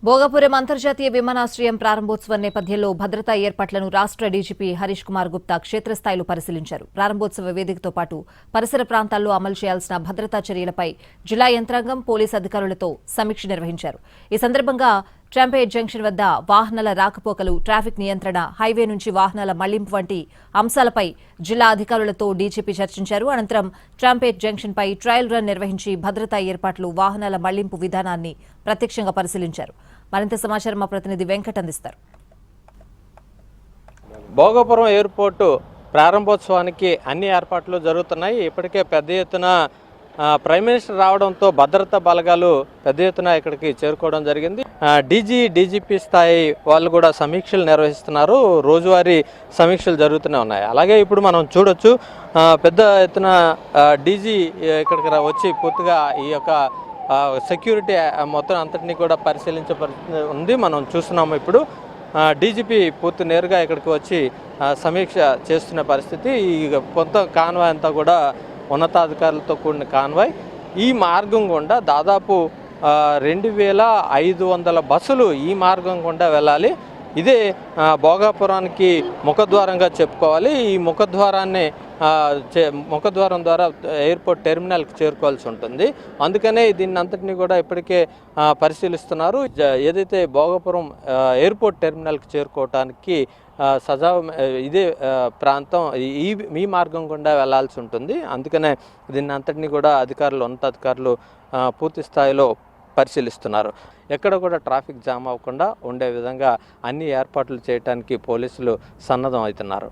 భోగపురం అంతర్జాతీయ విమానాశ్రయం ప్రారంభోత్సవం నేపథ్యంలో భద్రతా ఏర్పాట్లను రాష్ట్ర డీజీపీ హరీష్ కుమార్ గుప్తా క్షేత్రస్థాయిలో పరిశీలించారు. ప్రారంభోత్సవ వేదికతో పాటు పరిసర ప్రాంతాల్లో అమలు చేయాల్సిన భద్రతా చర్యలపై జిల్లా యంత్రాంగం, పోలీసు అధికారులతో సమీక్ష నిర్వహించారు. ఈ సందర్భంగా ట్రంపేట్ జంక్షన్ వద్ద వాహనాల రాకపోకలు, ట్రాఫిక్ నియంత్రణ, హైవే నుంచి వాహనాల మళ్లింపు వంటి అంశాలపై జిల్లా అధికారులతో డీజీపీ చర్చించారు. అనంతరం ట్రంపేట్ జంక్షన్పై ట్రయల్ రన్ నిర్వహించి భద్రతా ఏర్పాట్లు, వాహనాల మళ్లింపు విధానాన్ని ప్రత్యక్షంగా పరిశీలించారు. మరింత సమాచారం మా ప్రతినిధి వెంకట్ అందిస్తారు. భోగపురం ఎయిర్పోర్టు ప్రారంభోత్సవానికి అన్ని ఏర్పాట్లు జరుగుతున్నాయి. ఇప్పటికే పెద్ద ఎత్తున ప్రైమ్ మినిస్టర్ రావడంతో భద్రతా బలగాలు పెద్ద ఎత్తున ఇక్కడికి చేరుకోవడం జరిగింది. డీజీపీ స్థాయి వాళ్ళు కూడా సమీక్షలు నిర్వహిస్తున్నారు. రోజువారీ సమీక్షలు జరుగుతూనే ఉన్నాయి. అలాగే ఇప్పుడు మనం చూడొచ్చు, పెద్ద ఎత్తున డీజీ ఇక్కడికి వచ్చి పూర్తిగా ఈ యొక్క సెక్యూరిటీ మొత్తం అంతటినీ కూడా పరిశీలించబడి ఉంది. మనం చూస్తున్నాము. ఇప్పుడు డీజీపీ పూర్తి నేరుగా ఇక్కడికి వచ్చి సమీక్ష చేస్తున్న పరిస్థితి. ఈ కొంత కాన్వాయ్ అంతా కూడా ఉన్నతాధికారులతో కూడిన కాన్వాయ్. ఈ మార్గం గుండా దాదాపు 2500 బస్సులు ఈ మార్గం గుండా వెళ్ళాలి. ఇదే భోగాపురానికి ముఖద్వారంగా చెప్పుకోవాలి. ఈ ముఖద్వారం ద్వారా ఎయిర్పోర్ట్ టెర్మినల్కి చేరుకోవాల్సి ఉంటుంది. అందుకనే దీన్ని అంతటినీ కూడా ఇప్పటికే పరిశీలిస్తున్నారు. ఏదైతే భోగాపురం ఎయిర్పోర్ట్ టెర్మినల్కి చేరుకోవటానికి ఇదే ప్రాంతం ఈ మార్గం గుండా వెళ్లాల్సి ఉంటుంది. అందుకనే దీన్ని అంతటినీ కూడా ఉన్నతాధికారులు పూర్తి స్థాయిలో పరిశీలిస్తున్నారు. ఎక్కడ కూడా ట్రాఫిక్ జామ్ అవ్వకుండా ఉండే విధంగా అన్ని ఏర్పాట్లు చేయడానికి పోలీసులు సన్నద్ధం అవుతున్నారు.